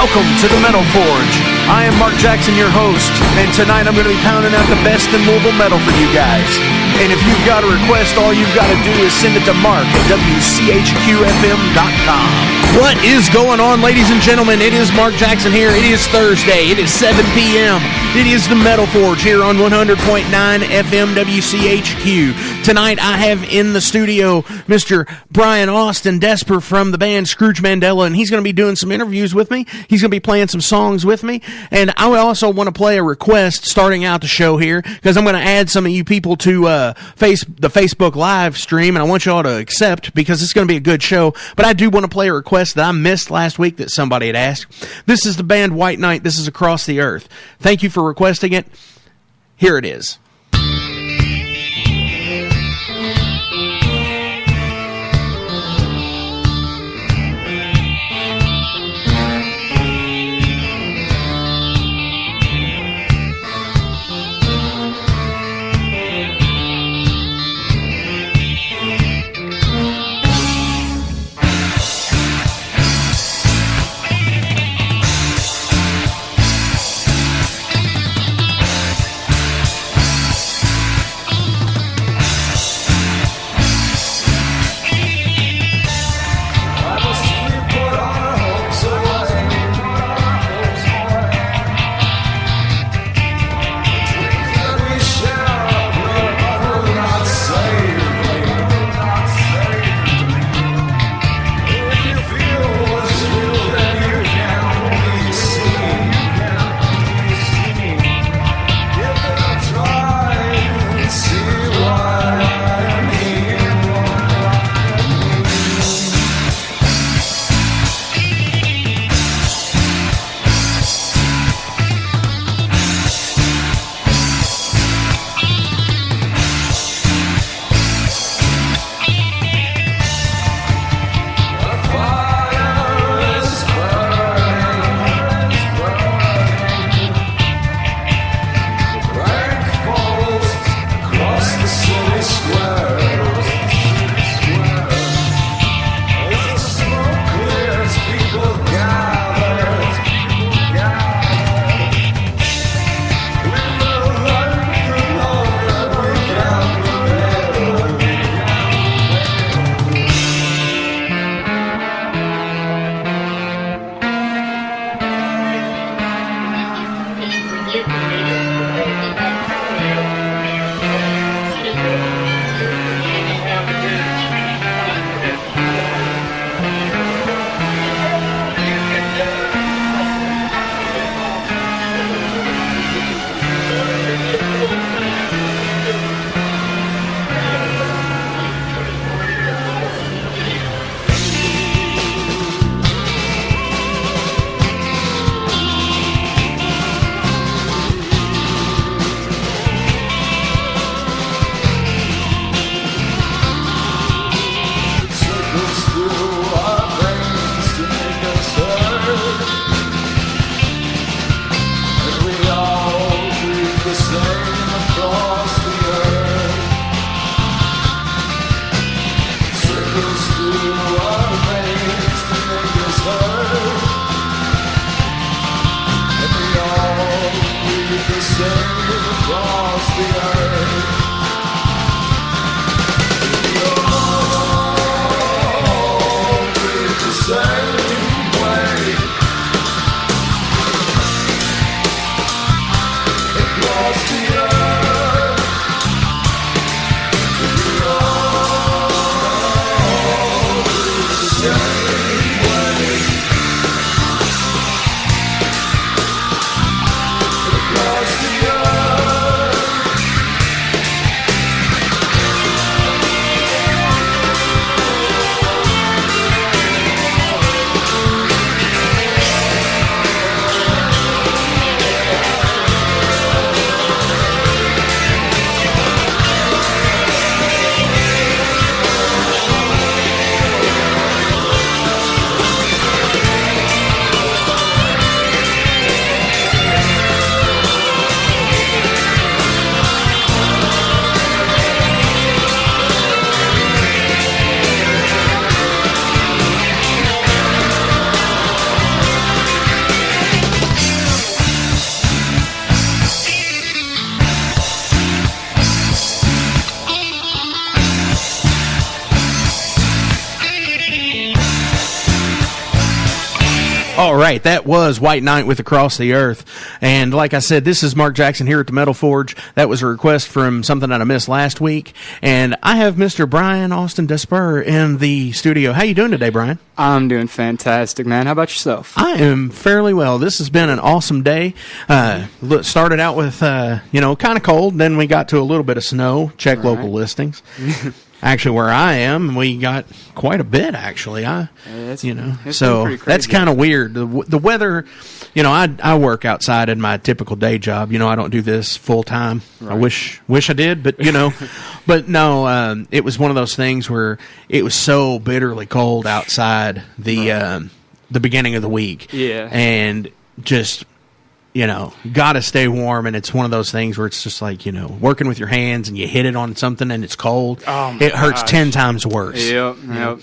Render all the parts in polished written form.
Welcome to the Metal Forge. I am Mark Jackson, your host, and tonight I'm going to be pounding out the best in Louisville metal for you guys. And if you've got a request, all you've got to do is send it to Mark at WCHQFM.com. What is going on, ladies and gentlemen? It is Mark Jackson here. It is Thursday. It is 7 p.m. It is the Metal Forge here on 100.9 FM WCHQ. Tonight I have in the studio Mr. Brian Austin Desper from the band Scrooge Mandella, and he's going to be doing some interviews with me. He's going to be playing some songs with me, and I also want to play a request starting out the show here, because I'm going to add some of you people to the Facebook live stream, and I want you all to accept, because it's going to be a good show. But I do want to play a request that I missed last week that somebody had asked. This is the band White Knight. This is Across the Earth. Thank you for requesting it. Here it is. All right, that was White Knight with Across the Earth. And like I said, this is Mark Jackson here at the Metal Forge. That was a request from something that I missed last week. And I have Mr. Brian Austin Desper in the studio. How you doing today, Brian? I'm doing fantastic, man. How about yourself? I am fairly well. This has been an awesome day. Started out with, kind of cold. Then we got to a little bit of snow. Check local listings. Actually, where I am, we got quite a bit, actually. So that's kind of weird. The weather, I work outside in my typical day job. I don't do this full time. Right. I wish I did, but, but no, it was one of those things where it was so bitterly cold outside the beginning of the week. Yeah. And just... got to stay warm, and it's one of those things where it's just like, working with your hands and you hit it on something and it's cold. Oh it hurts 10 times worse. Yep.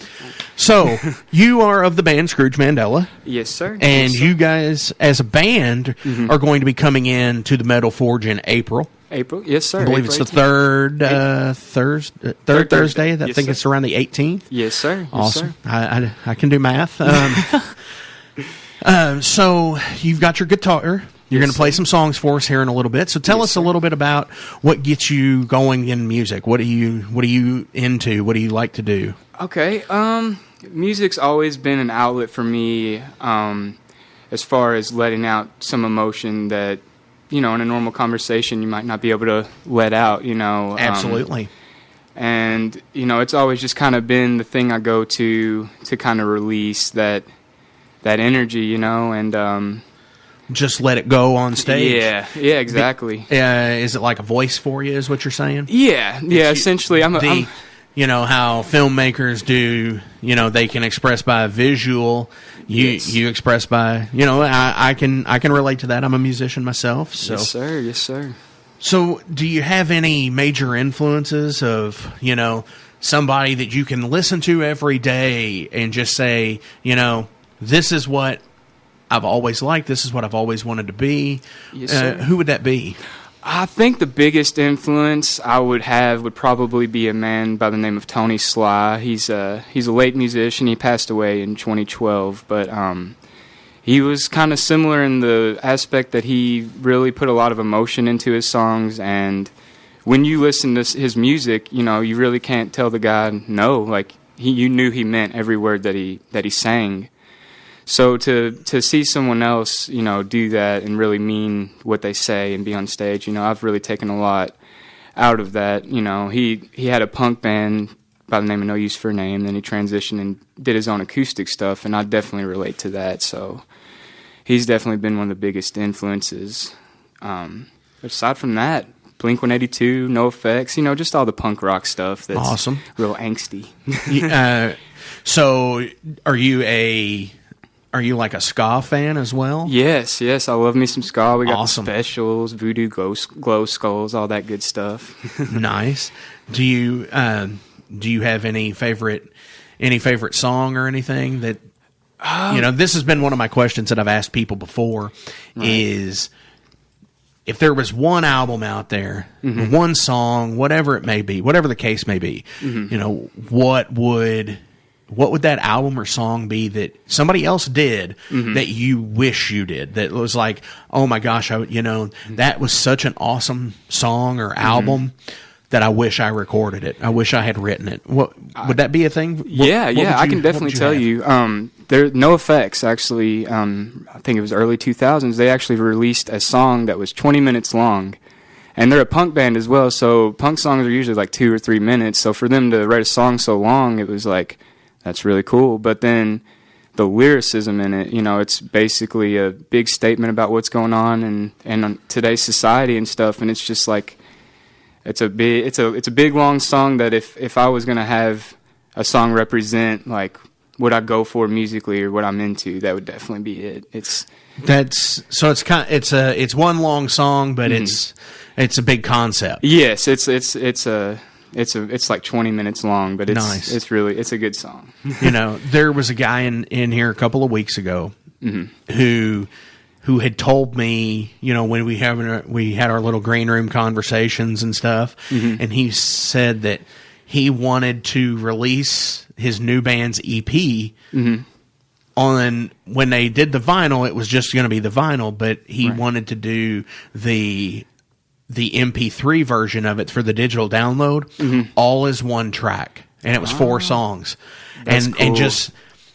So, you are of the band Scrooge Mandella. Yes, sir. And yes, sir. You guys, as a band, are going to be coming in to the Metal Forge in April. April, yes, sir. I believe April it's the third Thursday. I think it's around the 18th. Yes, sir. Awesome. Yes, sir. I can do math. So, you've got your guitar. You're going to play some songs for us here in a little bit. So tell us a little bit about what gets you going in music. What are you into? What do you like to do? Okay. Music's always been an outlet for me, as far as letting out some emotion that, in a normal conversation you might not be able to let out, Absolutely. And, it's always just kind of been the thing I go to kind of release that energy, and... just let it go on stage. Yeah, exactly. Is it like a voice for you, is what you're saying? Yeah, essentially. I'm how filmmakers do, they can express by visual. You express by, I can relate to that. I'm a musician myself. So. Yes, sir. So do you have any major influences of, somebody that you can listen to every day and just say, this is what I've always liked, this is what I've always wanted to be? Yes, sir. Who would that be? I think the biggest influence I would have would probably be a man by the name of Tony Sly. He's a late musician. He passed away in 2012, but he was kind of similar in the aspect that he really put a lot of emotion into his songs, and when you listen to his music, you really can't tell the guy no. Like you knew he meant every word that he sang. So to see someone else, do that and really mean what they say and be on stage, I've really taken a lot out of that. He had a punk band by the name of No Use for a Name, then he transitioned and did his own acoustic stuff, and I definitely relate to that. So he's definitely been one of the biggest influences. But aside from that, Blink-182, NoFX, just all the punk rock stuff that's awesome, real angsty. So are you like a ska fan as well? Yes. I love me some ska. We got awesome. The Specials, Voodoo Glow Skulls, all that good stuff. Nice. Do you have any favorite song or anything that this has been one of my questions that I've asked people before, is if there was one album out there, one song, whatever it may be, whatever the case may be, what would that album or song be that somebody else did that you wish you did? That was like, oh my gosh, that was such an awesome song or album that I wish I recorded it. I wish I had written it. What would that be a thing? I can definitely tell you. There, NoFX actually, I think it was early 2000s. They actually released a song that was 20 minutes long. And they're a punk band as well, so punk songs are usually like 2 or 3 minutes. So for them to write a song so long, it was like, that's really cool. But then the lyricism in it, it's basically a big statement about what's going on and today's society and stuff. And it's just like, it's a big long song that if I was gonna have a song represent like what I go for musically or what I'm into, that would definitely be it. It's one long song, but it's a big concept. Yes, it's like 20 minutes long, but it's nice. It's a good song. There was a guy in here a couple of weeks ago who had told me, when we had our little green room conversations and stuff, and he said that he wanted to release his new band's EP when they did the vinyl, it was just going to be the vinyl, but he wanted to do the MP3 version of it for the digital download, all as one track, and it was 4 songs, and cool.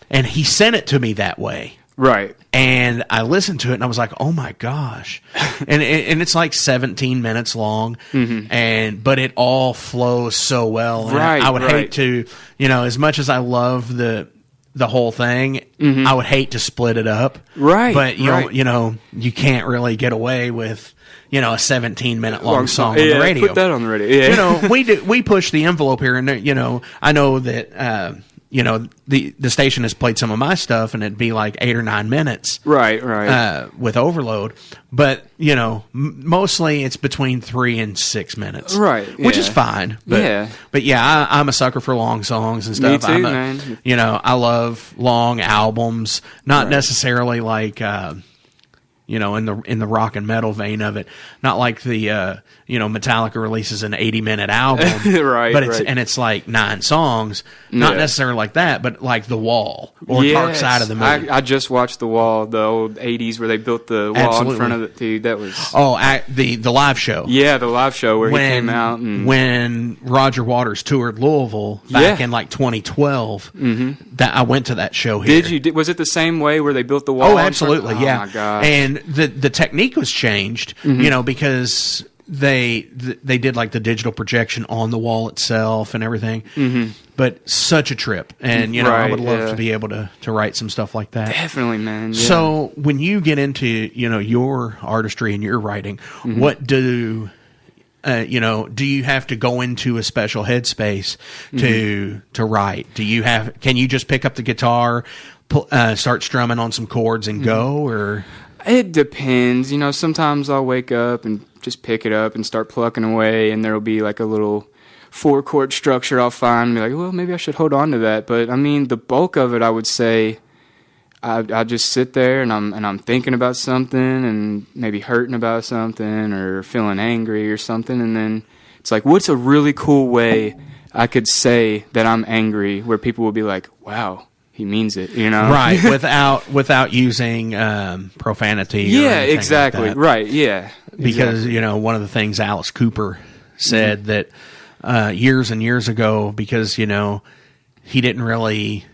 and he sent it to me that way, right? And I listened to it, and I was like, "Oh my gosh!" and it's like 17 minutes long, but it all flows so well. And I would hate to, as much as I love the whole thing, I would hate to split it up, right? But you can't really get away with a 17-minute long song on the radio. Put that on the radio. Yeah. We push the envelope here, and I know that. The station has played some of my stuff, and it'd be like 8 or 9 minutes, right, with overload. But mostly it's between 3 and 6 minutes, right, which is fine. But I'm a sucker for long songs and stuff. Me too, man. I love long albums, not necessarily like in the rock and metal vein of it, not like the Metallica releases an 80-minute album, right? But it's like 9 songs, not necessarily like that, but like The Wall or Dark Side of the Moon. I just watched The Wall, the old '80s where they built the wall in front of it, dude. That was the live show. Yeah, the live show where he came out when Roger Waters toured Louisville back in like 2012. That I went to that show here. Did you? Was it the same way where they built the wall? Oh, absolutely, yeah. Oh my gosh. And the technique was changed, because they did like the digital projection on the wall itself and everything. But such a trip, and I would love to be able to write some stuff like that. Definitely, man. Yeah. So when you get into your artistry and your writing, what do you have to go into a special headspace to write? Can you just pick up the guitar, start strumming on some chords and go, or? It depends. Sometimes I'll wake up and just pick it up and start plucking away, and there'll be like a little 4-chord structure I'll find and be like, well, maybe I should hold on to that. But I mean, the bulk of it, I would say, I just sit there and I'm thinking about something and maybe hurting about something or feeling angry or something, and then it's like, what's a really cool way I could say that I'm angry where people will be like, wow, he means it, right? without using profanity. Yeah, exactly. Like right. Yeah, because one of the things Alice Cooper said that years and years ago, because he didn't really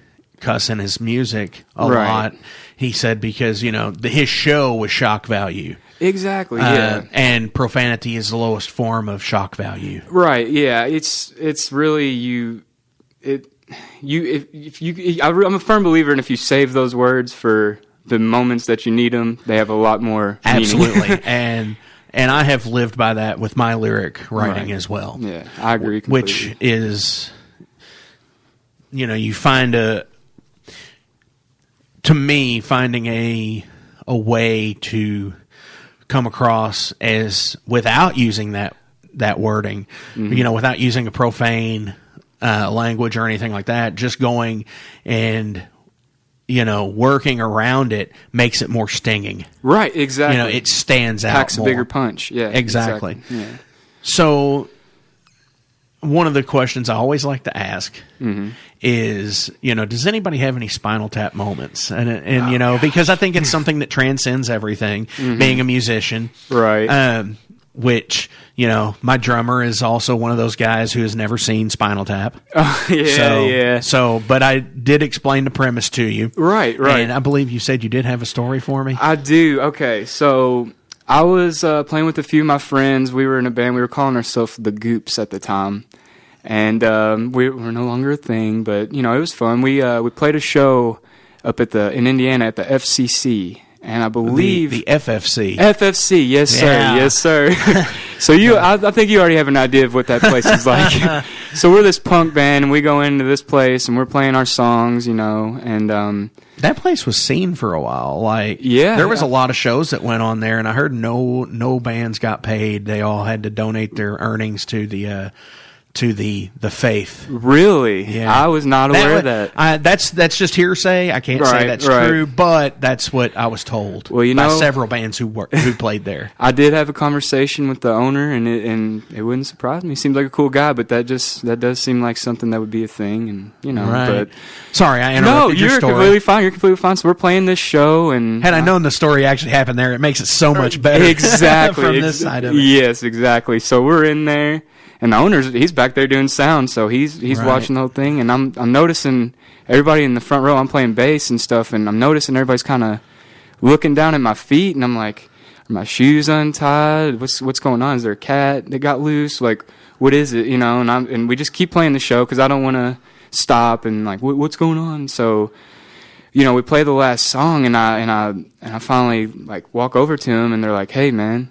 cuss in his music a lot. He said because his show was shock value. Exactly. Yeah. And profanity is the lowest form of shock value. Right. Yeah. It's really I'm a firm believer in if you save those words for the moments that you need them, they have a lot more absolutely meaning. and I have lived by that with my lyric writing as well. Yeah, I agree completely. Which is you find to me finding a way to come across as without using that wording, without using a profane language or anything like that, just going and working around it makes it more stinging. Right, exactly. It stands out. Packs more. A bigger punch. Yeah, exactly. Yeah. So one of the questions I always like to ask is, does anybody have any Spinal Tap moments? And because I think it's something that transcends everything, being a musician. Right. Which, my drummer is also one of those guys who has never seen Spinal Tap. Oh, yeah, but I did explain the premise to you. Right. And I believe you said you did have a story for me. I do. Okay, so I was playing with a few of my friends. We were in a band. We were calling ourselves the Goops at the time. And we're no longer a thing, but, it was fun. We played a show up in Indiana at the FCC. And I believe the FFC. FFC, yes sir, yes sir. So I think you already have an idea of what that place is like. So we're this punk band, and we go into this place, and we're playing our songs, and that place was seen for a while. There was a lot of shows that went on there, and I heard no bands got paid. They all had to donate their earnings to the to the faith. Really? Yeah. I was not aware of that. That's just hearsay. I can't say that's true, but that's what I was told by several bands who played there. I did have a conversation with the owner, and it wouldn't surprise me. He seems like a cool guy, but that does seem like something that would be a thing, and Right. But sorry, I interrupted your story. No, you're completely fine. So we're playing this show, and had I known the story actually happened there, it makes it so much better. Exactly from this side of it. Yes, exactly. So we're in there. And the he's back there doing sound, so he's right. watching the whole thing. And I'm noticing everybody in the front row. I'm playing bass and stuff, and I'm noticing everybody's kind of looking down at my feet. And I'm like, are my shoes untied? What's going on? Is there a cat that got loose? Like, what is it? And we just keep playing the show because I don't want to stop and like, what's going on? So, we play the last song, and I finally like walk over to him, and they're like, hey man.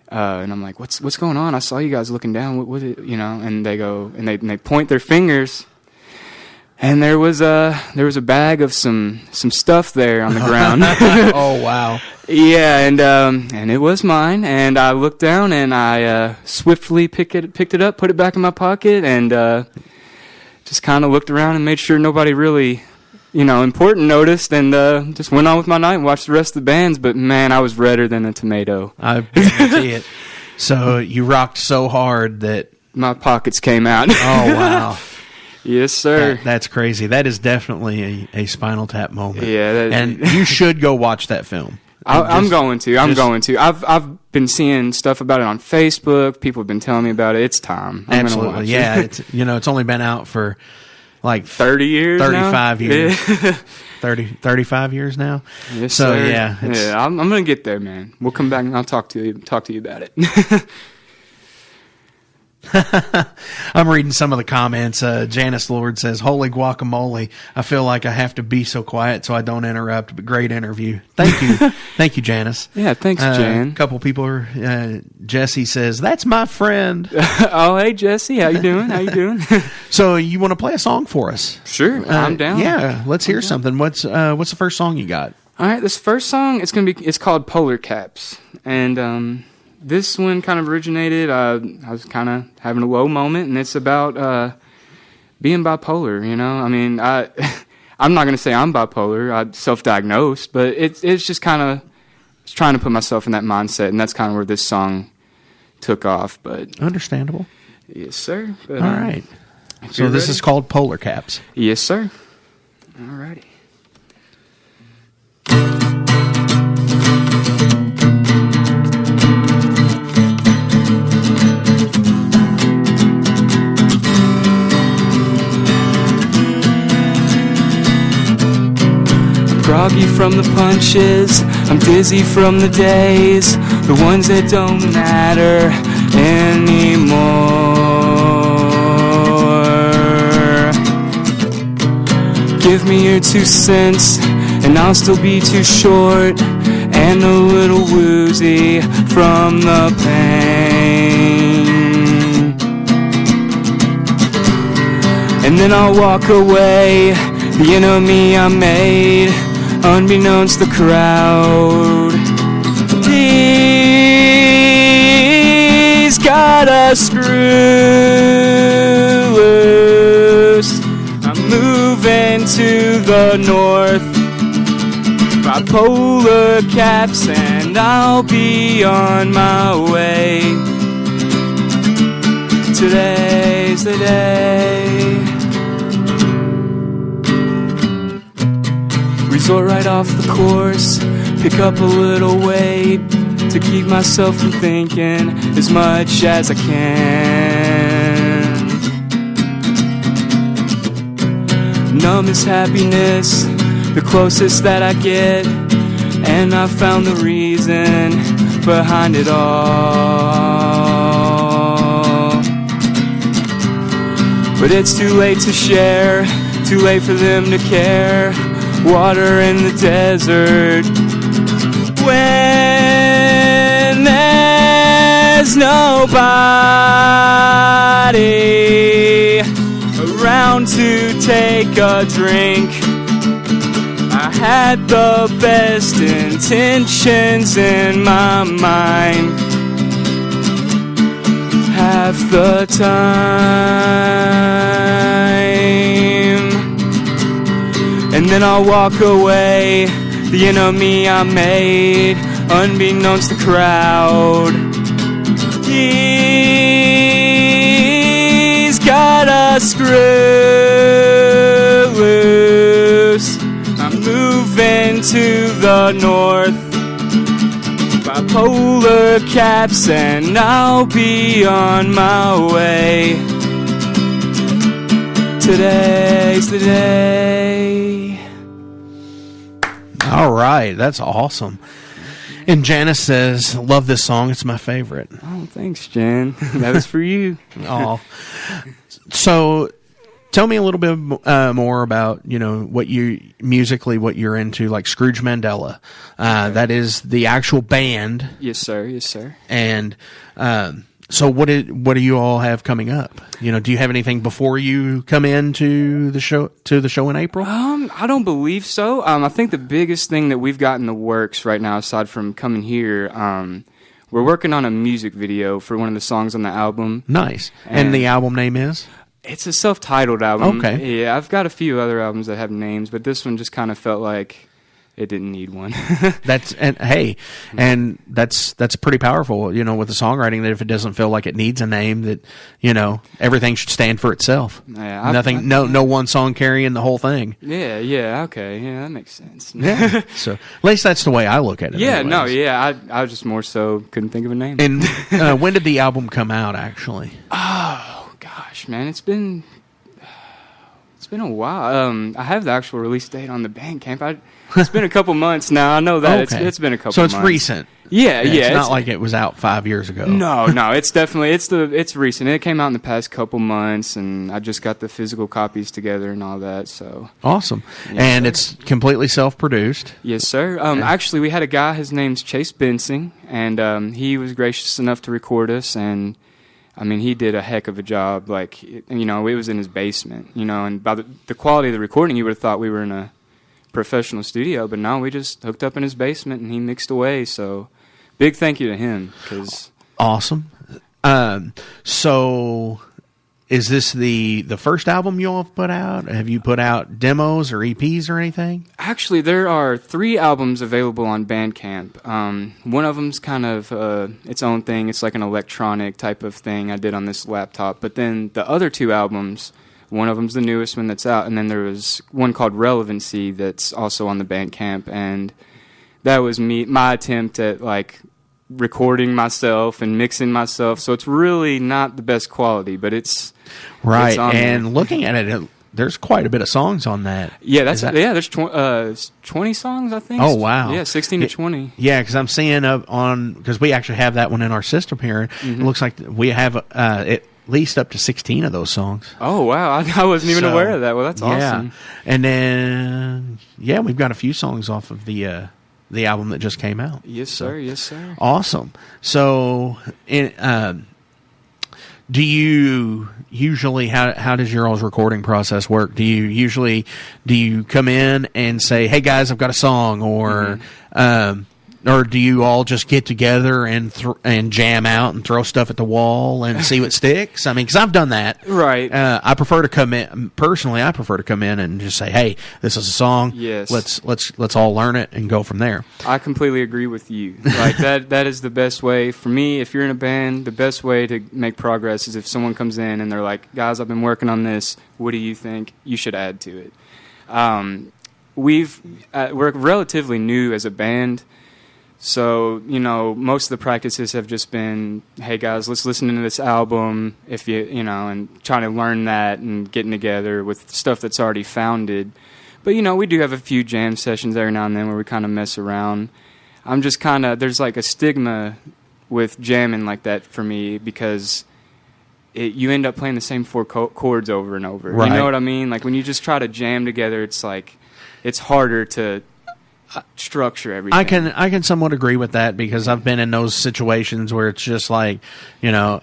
And I'm like, what's going on? I saw you guys looking down. What and they go and they point their fingers, and there was a bag of some stuff there on the ground. Oh wow! Yeah, and it was mine. And I looked down and I swiftly picked it up, put it back in my pocket, and just kind of looked around and made sure nobody really. Important noticed, and just went on with my night and watched the rest of the bands. But, man, I was redder than a tomato. I guarantee it. So you rocked so hard that... my pockets came out. Oh, wow. Yes, sir. That's crazy. That is definitely a Spinal Tap moment. Yeah. And you should go watch that film. I'm going to. I've been seeing stuff about it on Facebook. People have been telling me about it. It's time. Absolutely. Yeah. It's only been out for... like 30 years 35 now? years. Yeah. 35 years now. Yes, so sir. yeah. I'm going to get there, man. We'll come back and I'll talk to you about it. I'm reading some of the comments. Janice Lord says, "Holy guacamole! I feel like I have to be so quiet so I don't interrupt. But great interview. Thank you, thank you, Janice. Yeah, thanks, Jan. A couple people are. Jesse says, "That's my friend." Oh, hey, Jesse, how you doing? So you want to play a song for us? Sure, I'm down. Yeah, let's hear something. What's the first song you got? All right, this first song it's called Polar Caps, and this one kind of originated, I was kind of having a low moment, and it's about being bipolar, I mean, I'm not going to say I'm bipolar. I'm self-diagnosed, but it's just kind of trying to put myself in that mindset, and that's kind of where this song took off. But understandable. Yes, sir. But, all right. So this is called Polar Caps. Yes, sir. All righty. Groggy from the punches, I'm dizzy from the days, the ones that don't matter anymore. Give me your 2 cents, and I'll still be too short, and a little woozy from the pain. And then I'll walk away, the enemy I made, unbeknownst the crowd. He's got a screw loose. I'm moving to the north, bipolar caps, and I'll be on my way. Today's the day. Resort right off the course, pick up a little weight to keep myself from thinking as much as I can. Numb is happiness, the closest that I get, and I found the reason behind it all. But it's too late to share, too late for them to care. Water in the desert when there's nobody around to take a drink. I had the best intentions in my mind. half the time. And then I'll walk away, the enemy I made, unbeknownst to the crowd. He's got a screw loose. I'm moving to the north, bipolar caps, and I'll be on my way. Today's the day. All right, that's awesome. And Janice says, love this song. It's my favorite. Oh, thanks, Jan. That was for you. Oh, so tell me a little bit more about, what you musically, what you're into, like Scrooge Mandella. That is the actual band. Yes, sir. Yes, sir. And so what do you all have coming up? Do you have anything before you come into the show in April? I don't believe so. I think the biggest thing that we've got in the works right now, aside from coming here, we're working on a music video for one of the songs on the album. Nice. And the album name is? It's a self-titled album. Okay. Yeah, I've got a few other albums that have names, but this one just kind of felt like it didn't need one. That's pretty powerful, with the songwriting, that if it doesn't feel like it needs a name, that, everything should stand for itself. Yeah, no one song carrying the whole thing. Yeah, okay. Yeah, that makes sense. Yeah. So at least that's the way I look at it. Yeah, anyways. I was just more so couldn't think of a name. And when did the album come out, actually? Oh, gosh, man, it's been a while. I have the actual release date on the Bandcamp. It's been a couple months now. I know that. Okay. It's been a couple So it's months. recent. Yeah. It's not like it was out 5 years ago. No, it's definitely it's recent. It came out in the past couple months, and I just got the physical copies together and all that. So awesome. Yes, and sir. It's completely self-produced. Yes, sir. Actually, we had a guy. His name's Chase Bensing, and he was gracious enough to record us. And he did a heck of a job. Like, it was in his basement. And by the quality of the recording, you would have thought we were in a professional studio, but no, we just hooked up in his basement and he mixed away. So big thank you to him. Awesome. So is this the first album you all have put out? Have you put out demos or EPs or anything? Actually, there are 3 albums available on Bandcamp. One of them's kind of its own thing. It's like an electronic type of thing I did on this laptop. But then the other 2 albums, one of them's the newest one that's out, and then there was one called Relevancy that's also on the Bandcamp, and that was my attempt at like recording myself and mixing myself. So it's really not the best quality, but it's right. It's on and there. Looking at it, there's quite a bit of songs on that. Yeah, there's 20 songs, I think. Oh wow. Yeah, 16 to 20. Yeah, because I'm seeing because we actually have that one in our system here. Mm-hmm. It looks like we have at least up to 16 of those songs. Oh wow, I wasn't even aware of that. Well, that's awesome. And then we've got a few songs off of the album that just came out. Yes, sir. Yes, sir. Awesome. So, do you usually how does your all's recording process work? Do you come in and say, "Hey guys, I've got a song," or or do you all just get together and jam out and throw stuff at the wall and see what sticks? Because I've done that. Right. I prefer to come in personally. I prefer to come in and just say, "Hey, this is a song. Yes. Let's all learn it and go from there." I completely agree with you. Like that is the best way for me. If you're in a band, the best way to make progress is if someone comes in and they're like, "Guys, I've been working on this. What do you think? You should add to it." We're relatively new as a band. So, most of the practices have just been, hey guys, let's listen to this album, and trying to learn that and getting together with stuff that's already founded. But, we do have a few jam sessions every now and then where we kind of mess around. I'm just there's like a stigma with jamming like that for me because you end up playing the same 4 chords over and over. Right. You know what I mean? Like when you just try to jam together, it's like, it's harder to structure everything. I can somewhat agree with that because I've been in those situations where it's just like, I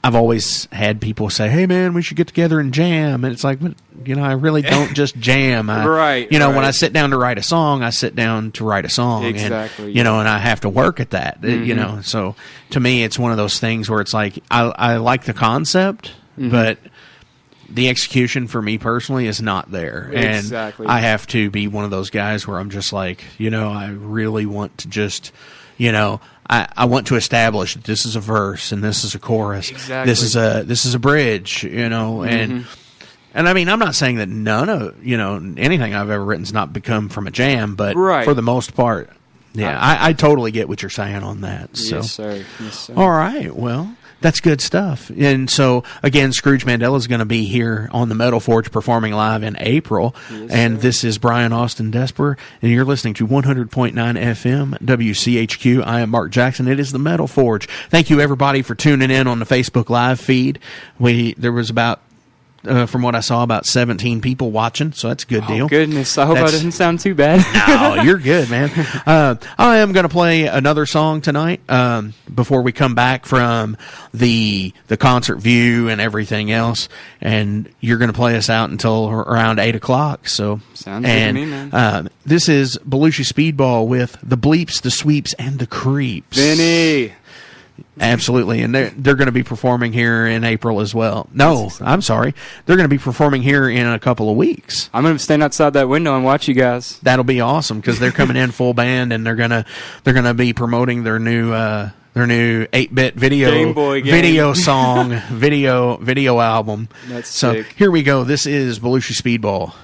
I've always had people say, "Hey, man, we should get together and jam." And it's like, I really don't just jam. Right. When I sit down to write a song, I sit down to write a song. Exactly. And, and I have to work at that. So to me, it's one of those things where it's like I like the concept, but the execution for me personally is not there. Exactly. And I have to be one of those guys where I'm just like, I really want to just, I want to establish that this is a verse and this is a chorus. Exactly. This is a bridge, and I mean, I'm not saying that none of, anything I've ever written's not become from a jam, but for the most part, I totally get what you're saying on that. So. Yes, sir. Yes, sir. All right. Well, that's good stuff. And so, again, Scrooge Mandella is going to be here on the Metal Forge performing live in April. Yes, and this is Brian Austin Desper, and you're listening to 100.9 FM WCHQ. I am Mark Jackson. It is the Metal Forge. Thank you, everybody, for tuning in on the Facebook Live feed. There was about, from what I saw, about 17 people watching, so that's a good deal. Oh, goodness. I hope I didn't sound too bad. No, you're good, man. I am going to play another song tonight before we come back from the concert view and everything else, and you're going to play us out until around 8 o'clock. So, sounds good to me, man. This is Belushi Speedball with the Bleeps, the Sweeps, and the Creeps. Vinny! Absolutely, and they're going to be performing here in April as well. No, I'm sorry. They're going to be performing here in a couple of weeks. I'm going to stand outside that window and watch you guys. That'll be awesome because they're coming in full band, and they're gonna be promoting their new 8-bit video song video album. That's so sick. Here we go. This is Belushi Speedball.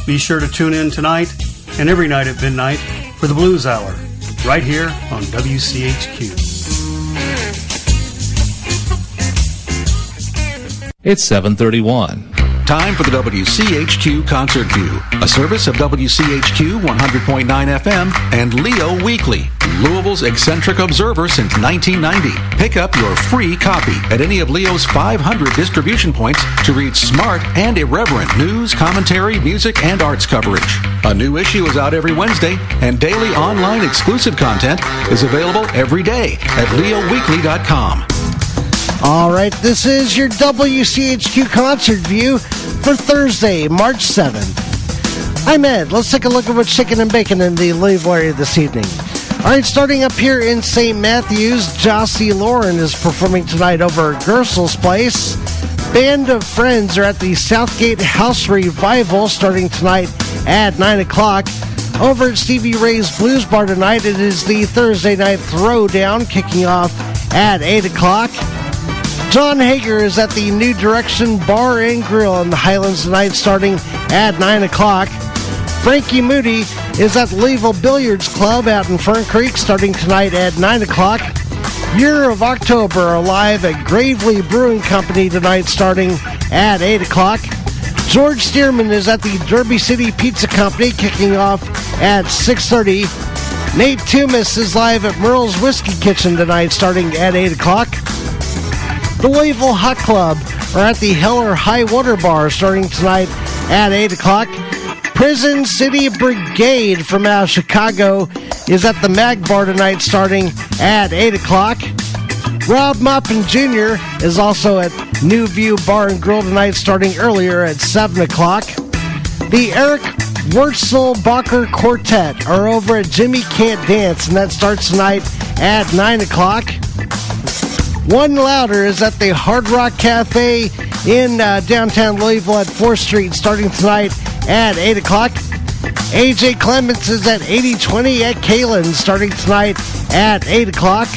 Be sure to tune in tonight and every night at midnight for the Blues Hour, right here on WCHQ. It's 7:31. Time for the WCHQ Concert View, a service of WCHQ 100.9 FM and Leo Weekly, Louisville's eccentric observer since 1990. Pick up your free copy at any of Leo's 500 distribution points to read smart and irreverent news, commentary, music, and arts coverage. A new issue is out every Wednesday, and daily online exclusive content is available every day at leoweekly.com. All right, this is your WCHQ Concert View for Thursday, March 7th. I'm Ed. Let's take a look at what's shaking and baking in the Louisville area this evening. All right, starting up here in St. Matthews, Jossie Lauren is performing tonight over at Gersel's Place. Band of Friends are at the Southgate House Revival starting tonight at 9 o'clock. Over at Stevie Ray's Blues Bar tonight, it is the Thursday Night Throwdown kicking off at 8 o'clock. John Hager is at the New Direction Bar and Grill in the Highlands tonight starting at 9 o'clock. Frankie Moody is at Louisville Billiards Club out in Fern Creek starting tonight at 9 o'clock. Year of October are live at Gravely Brewing Company tonight starting at 8 o'clock. George Stearman is at the Derby City Pizza Company kicking off at 6:30. Nate Tumis is live at Merle's Whiskey Kitchen tonight starting at 8 o'clock. The Louisville Hot Club are at the Heller High Water Bar starting tonight at 8 o'clock. Prison City Brigade from out of Chicago is at the Mag Bar tonight starting at 8 o'clock. Rob Maupin Jr. is also at New View Bar and Grill tonight starting earlier at 7 o'clock. The Eric Wurzelbacher Quartet are over at Jimmy Can't Dance, and that starts tonight at 9 o'clock. One Louder is at the Hard Rock Cafe in downtown Louisville at 4th Street starting tonight at 8 o'clock. AJ Clements is at 8020 at Kalen starting tonight at 8 o'clock.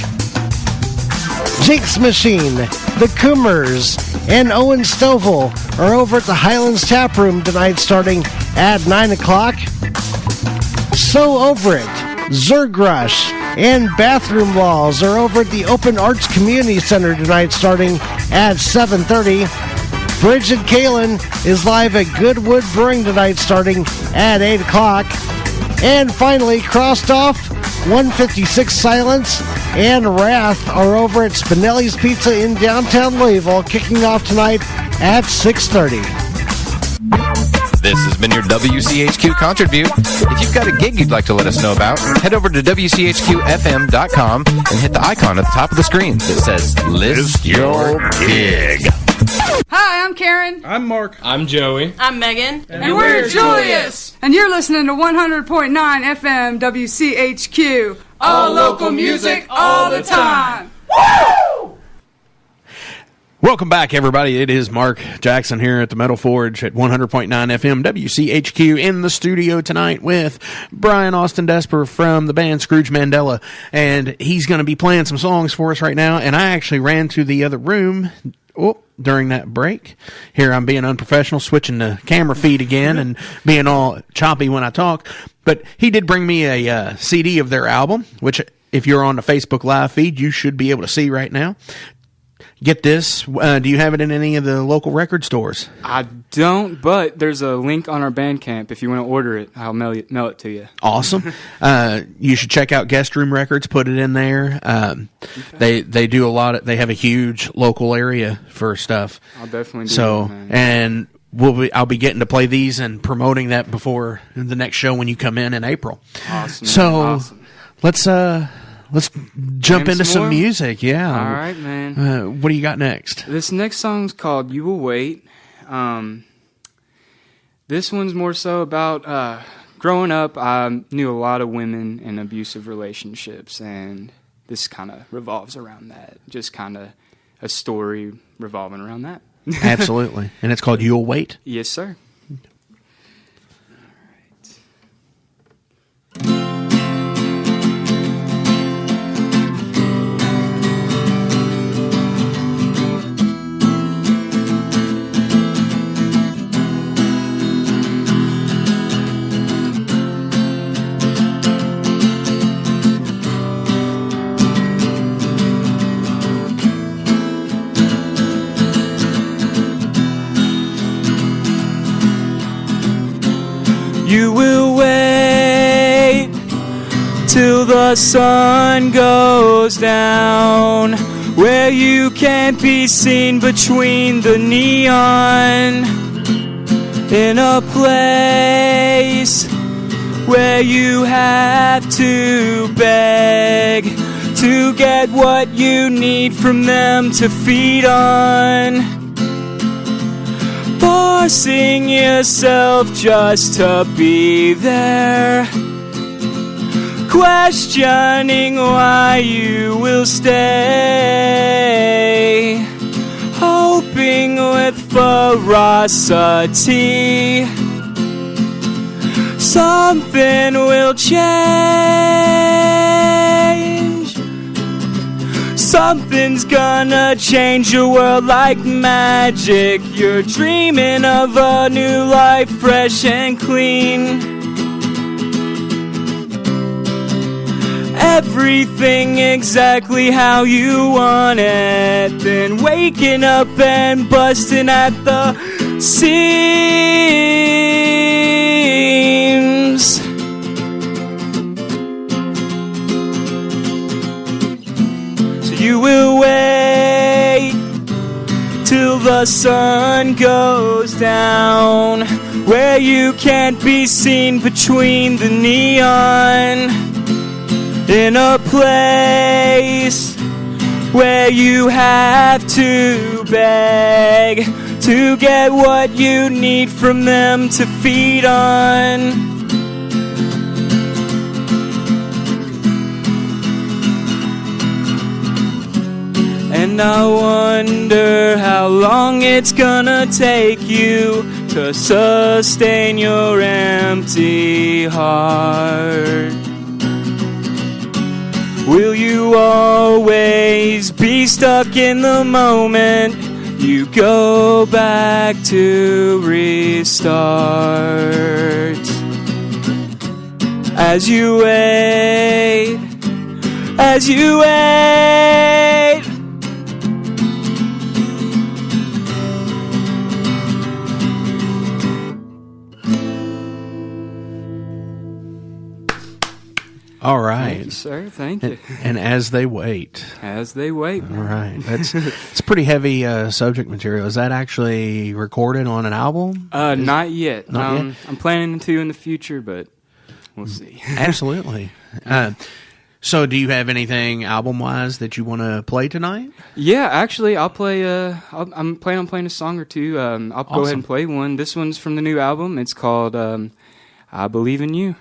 Jinx Machine, The Coomers, and Owen Stovall are over at the Highlands Tap Room tonight starting at 9 o'clock. So Over It, Zergrush, and Bathroom Walls are over at the Open Arts Community Center tonight starting at 7:30. Bridget Kalen is live at Goodwood Brewing tonight starting at 8 o'clock. And finally, crossed off, 156 Silence and Wrath are over at Spinelli's Pizza in downtown Louisville, kicking off tonight at 6:30. This has been your WCHQ Concert View. If you've got a gig you'd like to let us know about, head over to WCHQFM.com and hit the icon at the top of the screen that says List Your Gig. Hi, I'm Karen. I'm Mark. I'm Joey. I'm Megan. And we're Julius. And you're listening to 100.9 FM WCHQ. All local music, all the time. Woo! Welcome back, everybody. It is Mark Jackson here at the Metal Forge at 100.9 FM WCHQ in the studio tonight with Brian Austin Desper from the band Scrooge Mandella. And he's going to be playing some songs for us right now. And I actually ran to the other room during that break. Here I'm being unprofessional, switching the camera feed again and being all choppy when I talk. But he did bring me a CD of their album, which if you're on the Facebook Live feed, you should be able to see right now. Get this. Do you have it in any of the local record stores? I don't, but there's a link on our Bandcamp. If you want to order it, I'll mail it to you. Awesome. You should check out Guest Room Records. Put it in there. Okay. They do a lot. They have a huge local area for stuff. I'll definitely do so, that, man. And I'll be getting to play these and promoting that before the next show when you come in April. Awesome. So awesome. Let's jump into some music. Yeah. All right, man. What do you got next? This next song's called You Will Wait. This one's more so about growing up. I knew a lot of women in abusive relationships, and this kind of revolves around that. Just kind of a story revolving around that. Absolutely. And it's called You'll Wait? Yes, sir. You will wait till the sun goes down, where you can't be seen between the neon, in a place where you have to beg to get what you need from them to feed on, forcing yourself just to be there, questioning why you will stay, hoping with ferocity something will change. Something's gonna change your world like magic. You're dreaming of a new life, fresh and clean. Everything exactly how you want it. Then waking up and busting at the seams. So you will wait till the sun goes down, where you can't be seen between the neon, in a place where you have to beg to get what you need from them to feed on. And I wonder how long it's gonna take you to sustain your empty heart. Will you always be stuck in the moment? You go back to restart. As you wait, as you wait. All right. Thank you, sir. Thank you. And as they wait. As they wait. All right. It's pretty heavy subject material. Is that actually recorded on an album? Not yet. Not yet? I'm planning to in the future, but we'll see. Absolutely. So do you have anything album-wise that you want to play tonight? Yeah, actually, I'll play. I'm planning on playing a song or two. I'll go ahead and play one. This one's from the new album. It's called I Believe in You.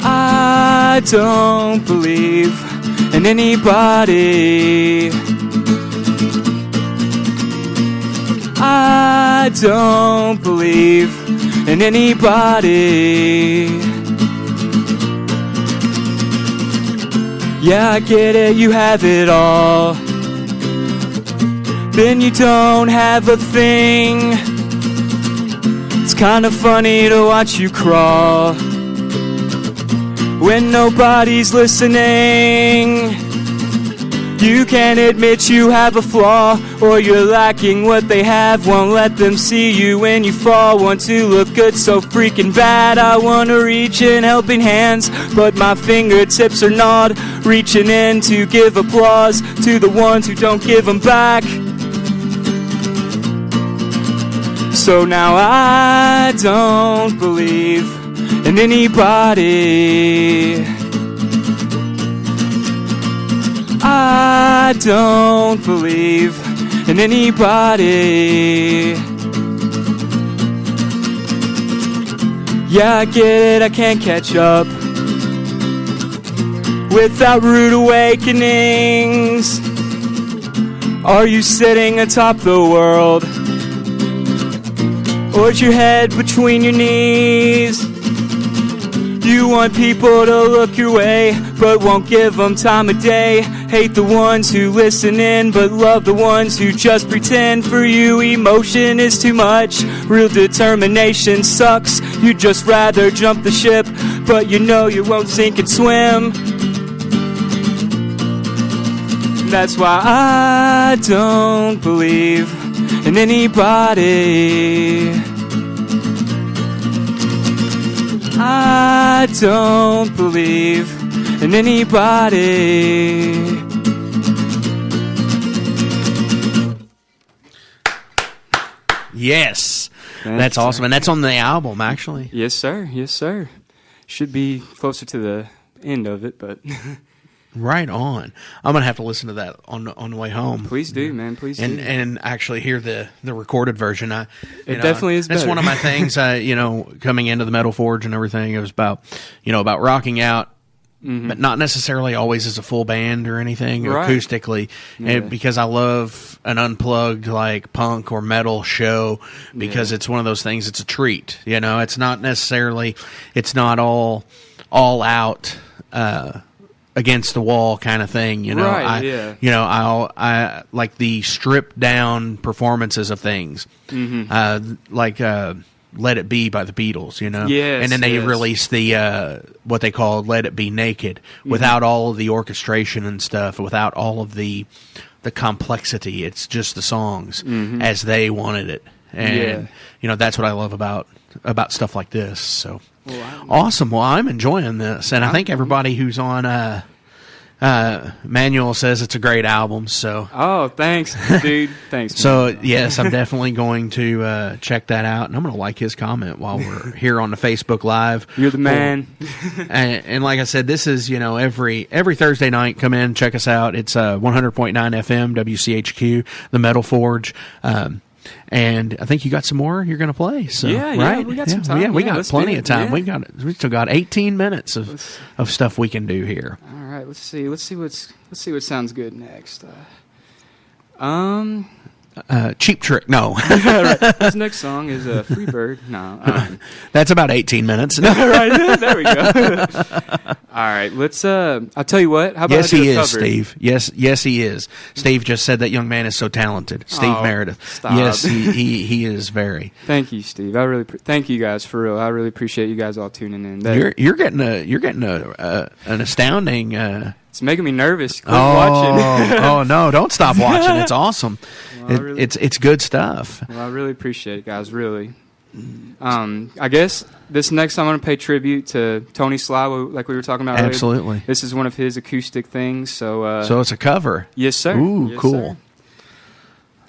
I don't believe in anybody. I don't believe in anybody. Yeah, I get it, you have it all. Then you don't have a thing. It's kind of funny to watch you crawl when nobody's listening. You can't admit you have a flaw, or you're lacking what they have. Won't let them see you when you fall. Want to look good so freaking bad. I want to reach in helping hands, but my fingertips are gnawed, reaching in to give applause to the ones who don't give them back. So now I don't believe in anybody. I don't believe in anybody. Yeah, I get it, I can't catch up without rude awakenings. Are you sitting atop the world, or is your head between your knees? You want people to look your way, but won't give them time of day. Hate the ones who listen in, but love the ones who just pretend. For you, emotion is too much. Real determination sucks. You'd just rather jump the ship, but you know you won't sink and swim. That's why I don't believe in anybody. I don't believe in anybody. Yes. That's awesome. And that's on the album, actually. Yes, sir. Yes, sir. Should be closer to the end of it, but... Right on. I'm going to have to listen to that on the way home. Please do, man. Please do. And actually hear the recorded version. It definitely is better. That's one of my things, coming into the Metal Forge and everything. It was about rocking out, but not necessarily always as a full band or anything, or acoustically. Yeah. And because I love an unplugged, like, punk or metal show, because it's one of those things, it's a treat. It's not necessarily, it's not all out, against the wall kind of thing, Right, I like the stripped down performances of things, like "Let It Be" by the Beatles, Yes, and then they released the what they call "Let It Be Naked" without all of the orchestration and stuff, without all of the complexity. It's just the songs as they wanted it, and that's what I love about stuff like this. So. Awesome. Well, I'm enjoying this, and I think everybody who's on Manuel says it's a great album. So, thanks, dude. Thanks. So, yes, I'm definitely going to check that out, and I'm going to like his comment while we're here on the Facebook Live. You're the man. And like I said, this is every Thursday night. Come in, check us out. It's 100.9 FM WCHQ, the Metal Forge. And I think you got some more you're going to play. So, right? We got some time. Yeah, we got plenty of time. Yeah. We still got 18 minutes of stuff we can do here. All right, let's see what sounds good next. Cheap Trick. No. Right. This next song is Freebird. No. That's about 18 minutes. Right, there we go. All right, let's I'll tell you what. How about yes, I do he a is, cover? Steve. Yes, he is. Steve just said that young man is so talented. Steve Meredith. Stop. Yes, he is very. Thank you, Steve. I really thank you guys for real. I really appreciate you guys all tuning in. You're getting an astounding. It's making me nervous. Quit watching. Oh no! Don't stop watching. It's awesome. Well, it's good stuff. Well, I really appreciate it, guys. Really. I guess this next time I'm going to pay tribute to Tony Sly, like we were talking about earlier. Absolutely. This is one of his acoustic things. So it's a cover. Yes, sir. Ooh, yes, cool. Sir.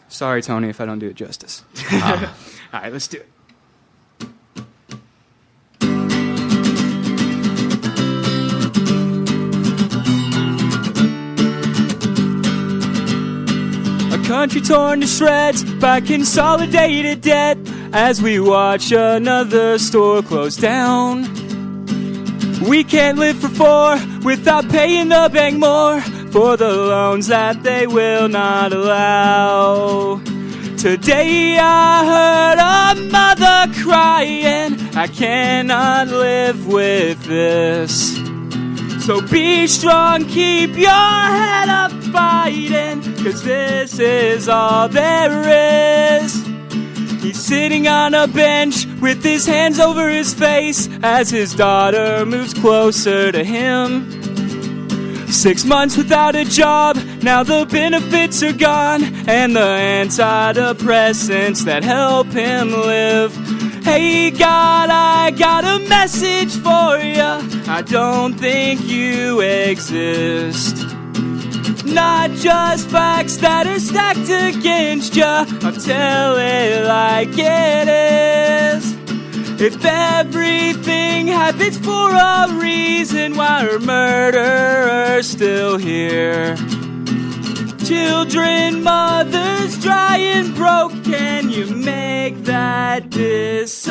Sorry, Tony, if I don't do it justice. All right, let's do it. Country torn to shreds by consolidated debt as we watch another store close down. We can't live for four without paying the bank more for the loans that they will not allow. Today I heard a mother crying, I cannot live with this. So be strong, keep your head up fighting, 'cause this is all there is. He's sitting on a bench with his hands over his face as his daughter moves closer to him. 6 months without a job, now the benefits are gone, and the antidepressants that help him live. Hey God, I got a message for ya. I don't think you exist. Not just facts that are stacked against ya. I'll tell it like it is. If everything happens for a reason, why are murderers still here? Children, mothers, dry and broke. Can you make that disappear?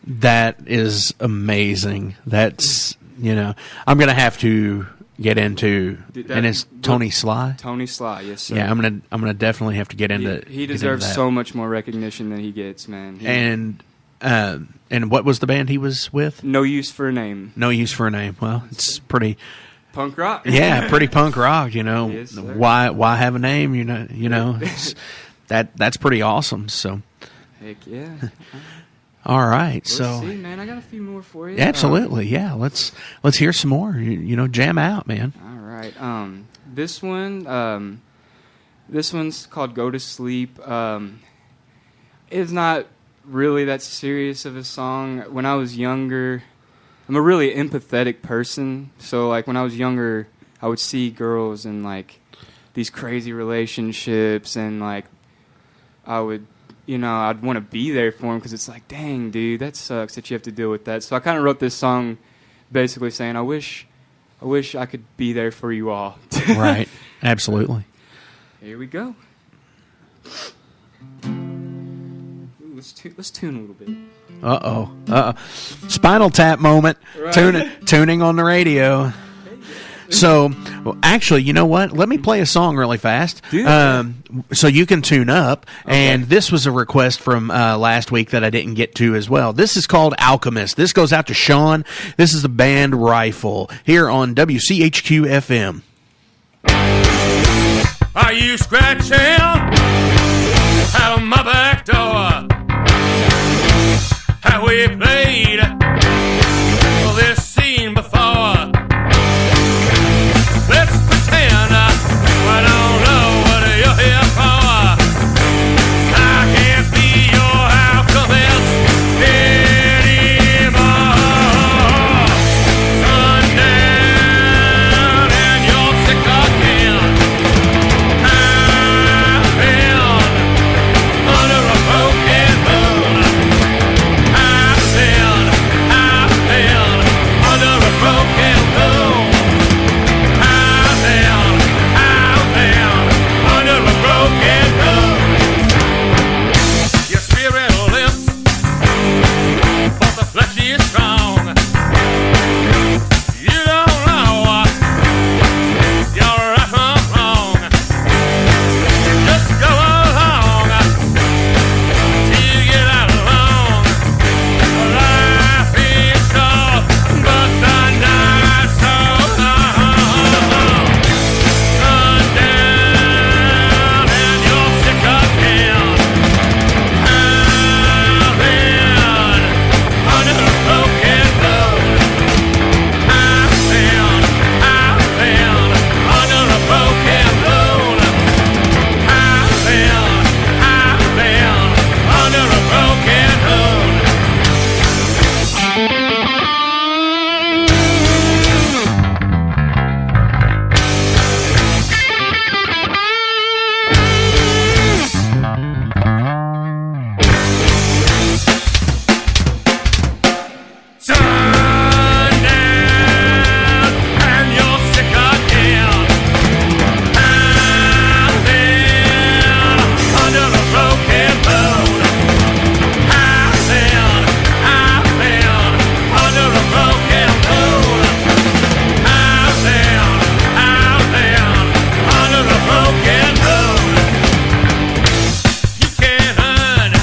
That is amazing. That's, I'm going to have to get into, and it's Tony Sly? Tony Sly, yes, sir. Yeah, I'm gonna definitely have to get into. He deserves so much more recognition than he gets, man. And And what was the band he was with? No Use for a Name. No Use for a Name. Well, it's pretty punk rock. Yeah, pretty punk rock. Yes, why have a name? That's pretty awesome. So, heck yeah. All right, Let's see, man. I got a few more for you. Absolutely, yeah. Let's hear some more. Jam out, man. All right. This one's called "Go to Sleep." It's not really that serious of a song. When I was younger, I'm a really empathetic person. So, like, when I was younger, I would see girls in, like, these crazy relationships, and, like, I'd want to be there for them because it's like, dang, dude, that sucks that you have to deal with that. So I kind of wrote this song basically saying, I wish I could be there for you all. Right. Absolutely. Here we go. Ooh, let's tune a little bit. Uh-oh. Spinal Tap moment. Right. Tuning on the radio. So, actually, you know what? Let me play a song really fast so you can tune up. Okay. And this was a request from last week that I didn't get to as well. This is called Alchemist. This goes out to Sean. This is the band Rifle here on WCHQ FM. Are you scratching out of my back door? Have we played this scene before? Let's pretend I don't know what you're here for. I can't be your alchemist anymore. Sundown and you're sick again. I've been under a broken moon. I've been under a broken moon. Under a broken moon. Your spirit limps, but the flesh is strong. You don't know you're right from wrong. Just go along till you get out along. Life is short, but the night's so long. Sundown and you're sick again. I've been under a broken moon. I've been under a broken moon. I've been under a broken moon. Sundown and you're sick again. I've been under a broken moon. I've been under a broken moon. I've been under a broken moon. You can't hide,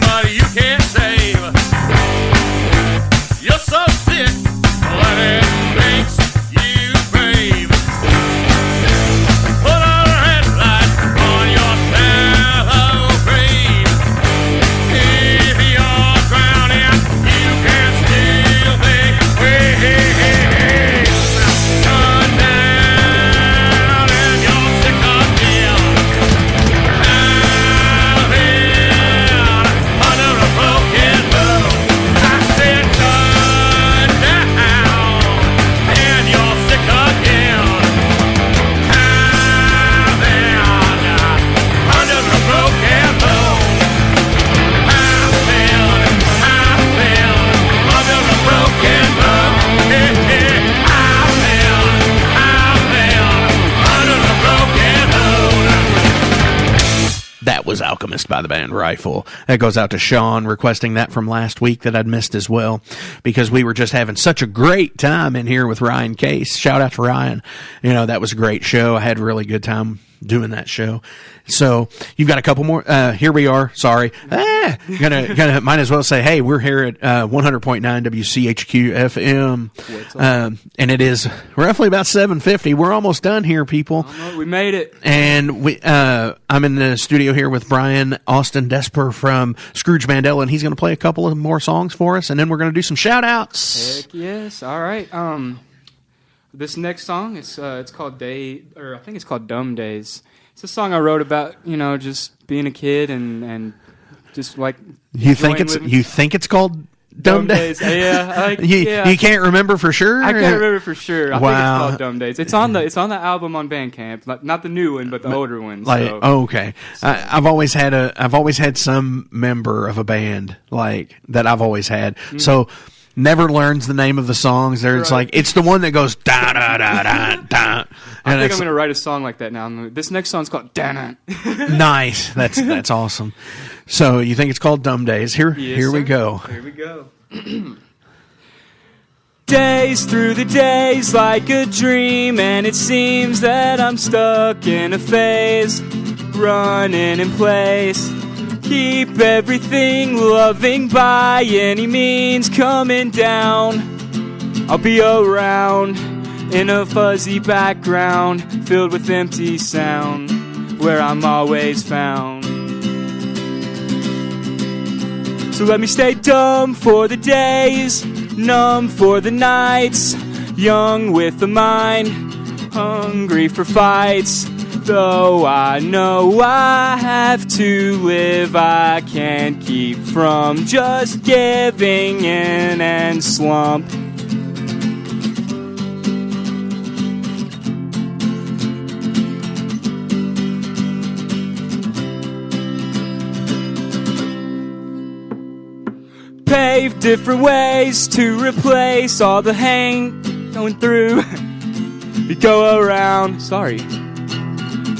but you can't save. You're so sick that it makes you brave. Put a red light on your shallow grave. If you're drowning, you can still make waves. Sundown and you're sick again. I've been under a broken moon. I said sundown and you're sick again. I've been under a broken moon. I've been under a broken moon. I've been under a broken moon. That was Alchemist by the band Rifle. That goes out to Sean, requesting that from last week that I'd missed as well, because we were just having such a great time in here with Ryan Case. Shout out to Ryan. That was a great show. I had a really good time doing that show. So you've got a couple more. Here we are. Sorry. Gonna might as well say, hey, we're here at 100.9 WCHQ FM. And it is roughly about 7:50. We're almost done here, people. We made it. And I'm in the studio here with Brian Austin Desper from Scrooge Mandella, and he's going to play a couple of more songs for us, and then we're going to do some shout-outs. Heck yes. All right. This next song, it's called I think it's called Dumb Days. It's a song I wrote about, just being a kid and just like you think it's called Dumb Days? Yeah. You can't remember for sure? I can't remember for sure. I think it's Wow. called Dumb Days. It's on the album on Bandcamp, not the new one, but the older one. So. Okay. I've always had some member of a band like that I've always had. Mm-hmm. So never learns the name of the songs. It's like it's the one that goes da da da da da. I think I'm going to write a song like that now. This next song's called Da. Nice. That's awesome. So you think it's called Dumb Days? Here we go. Here we go. Days through the days like a dream, and it seems that I'm stuck in a phase, running in place. Keep everything loving by any means, coming down. I'll be around in a fuzzy background filled with empty sound, where I'm always found. So let me stay dumb for the days, numb for the nights, young with a mind, hungry for fights. Though I know I have to live, I can't keep from just giving in and slump. Pave different ways to replace all the hang going through. You go around,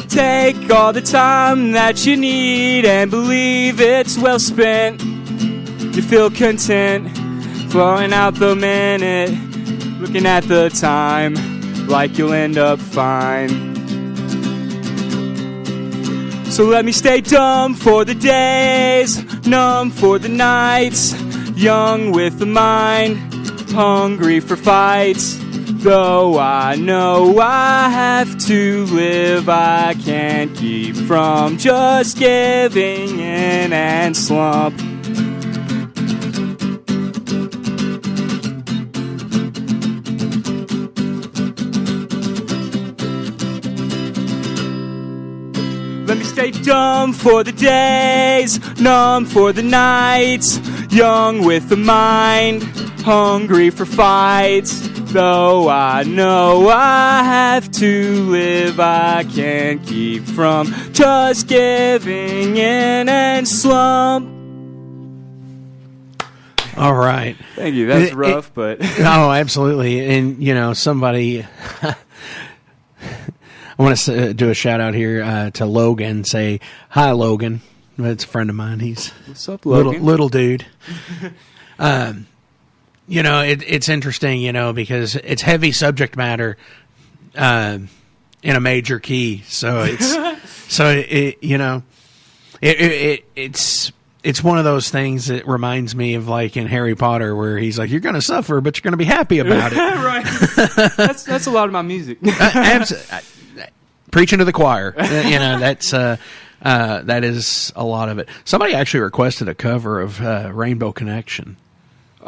take all the time that you need and believe it's well spent. You feel content, flowing out the minute, looking at the time like you'll end up fine. So let me stay dumb for the days, numb for the nights, young with a mind, hungry for fights. Though I know I have to live, I can't keep from just giving in and slump. Let me stay dumb for the days, numb for the nights, young with a mind, hungry for fights. Though I know I have to live, I can't keep from just giving in and slump. All right. Thank you. That's rough, but... Oh, absolutely. And, somebody... I want to do a shout-out here to Logan. Say, hi, Logan. It's a friend of mine. He's What's up, Logan? Little dude. It's interesting, because it's heavy subject matter in a major key. So it's one of those things that reminds me of like in Harry Potter where he's like, you're going to suffer, but you're going to be happy about it. Right. That's a lot of my music. Preaching to the choir. That is a lot of it. Somebody actually requested a cover of Rainbow Connection.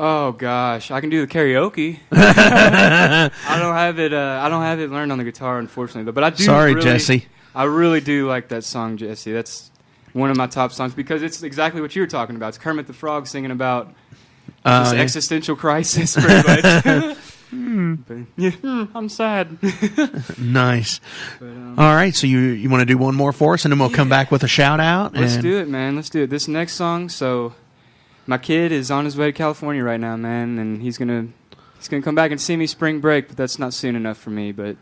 Oh gosh, I can do the karaoke. I don't have it learned on the guitar, unfortunately. But I do. Sorry, Jesse. I really do like that song, Jesse. That's one of my top songs because it's exactly what you were talking about. It's Kermit the Frog singing about this existential crisis, pretty much. I'm sad. Nice. But, all right, so you want to do one more for us, and then we'll come back with a shout out. Let's do it, man. Let's do it. This next song. So, my kid is on his way to California right now, man, and he's gonna come back and see me spring break, but that's not soon enough for me. But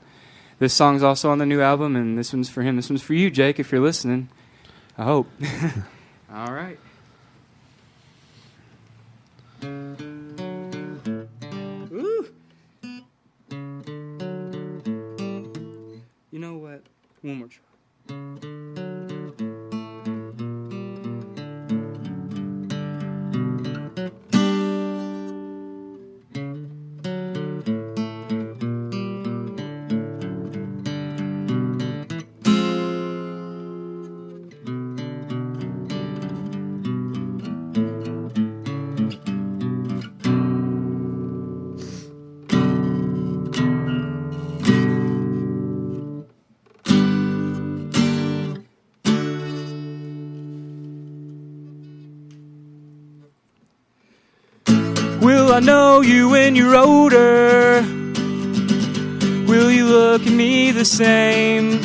this song's also on the new album, and this one's for him. This one's for you, Jake, if you're listening. I hope. All right. Ooh. You know what? One more try. I know you when you're older? Will you look at me the same?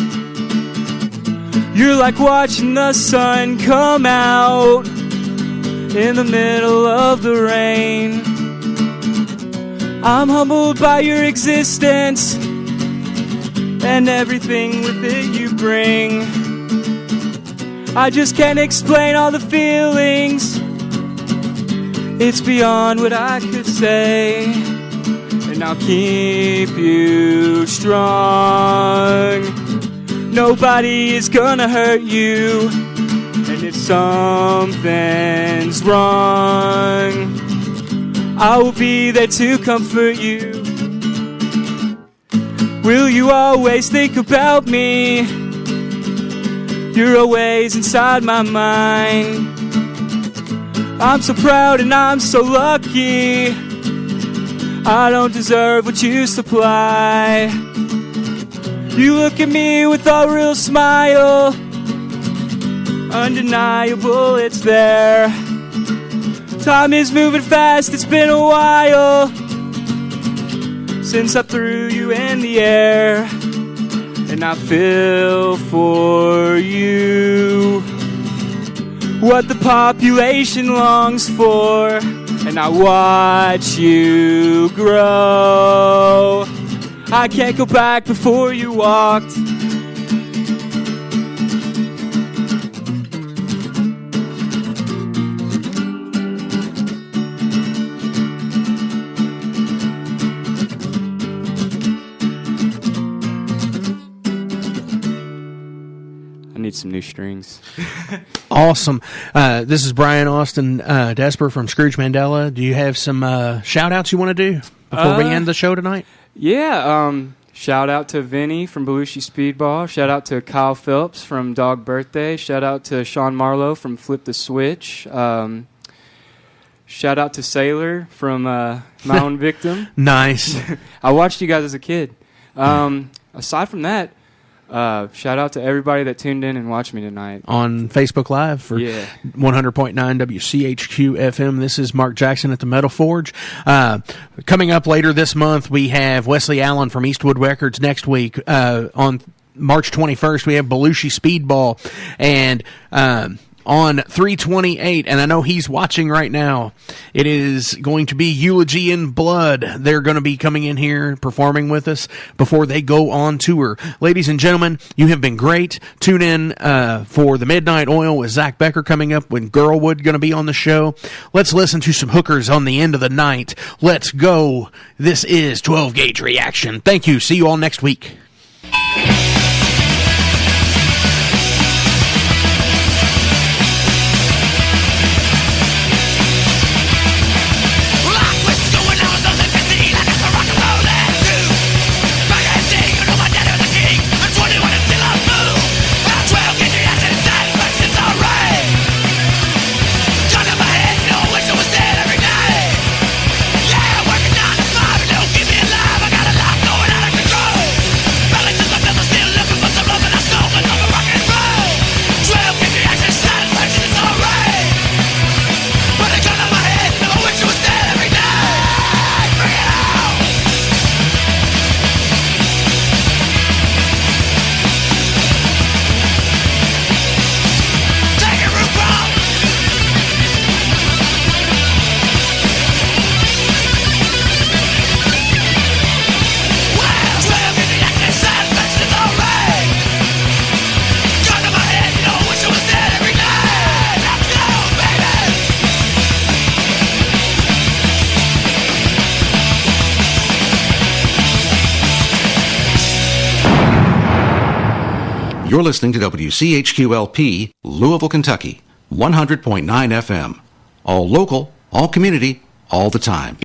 You're like watching the sun come out in the middle of the rain. I'm humbled by your existence and everything with it you bring. I just can't explain all the feelings. It's beyond what I could say. And I'll keep you strong. Nobody is gonna hurt you. And if something's wrong, I will be there to comfort you. Will you always think about me? You're always inside my mind. I'm so proud and I'm so lucky. I don't deserve what you supply. You look at me with a real smile. Undeniable, it's there. Time is moving fast, it's been a while since I threw you in the air. And I feel for you what the population longs for. And I watch you grow. I can't go back before you walked. Some new strings. Awesome. This is Brian Austin Desper from Scrooge Mandella. Do you have some shout outs you want to do before we end the show tonight? Yeah. Shout out to Vinny from Belushi Speedball. Shout out to Kyle Phelps from Dog Birthday. Shout out to Sean Marlowe from Flip the Switch. Shout out to Sailor from My Own Victim. Nice. I watched you guys as a kid. Aside from that, shout out to everybody that tuned in and watched me tonight. On Facebook Live for 100.9 WCHQ FM. This is Mark Jackson at the Metal Forge. Coming up later this month, we have Wesley Allen from Eastwood Records next week. On March 21st, we have Belushi Speedball. And on 3/28, and I know he's watching right now, it is going to be Eulogy in Blood. They're going to be coming in here performing with us before they go on tour. Ladies and gentlemen, you have been great. Tune in for the Midnight Oil with Zach Becker coming up when Girlwood going to be on the show. Let's listen to some hookers on the end of the night. Let's go. This is 12 Gauge Reaction. Thank you. See you all next week. You're listening to WCHQ-LP, Louisville, Kentucky, 100.9 FM. All local, all community, all the time.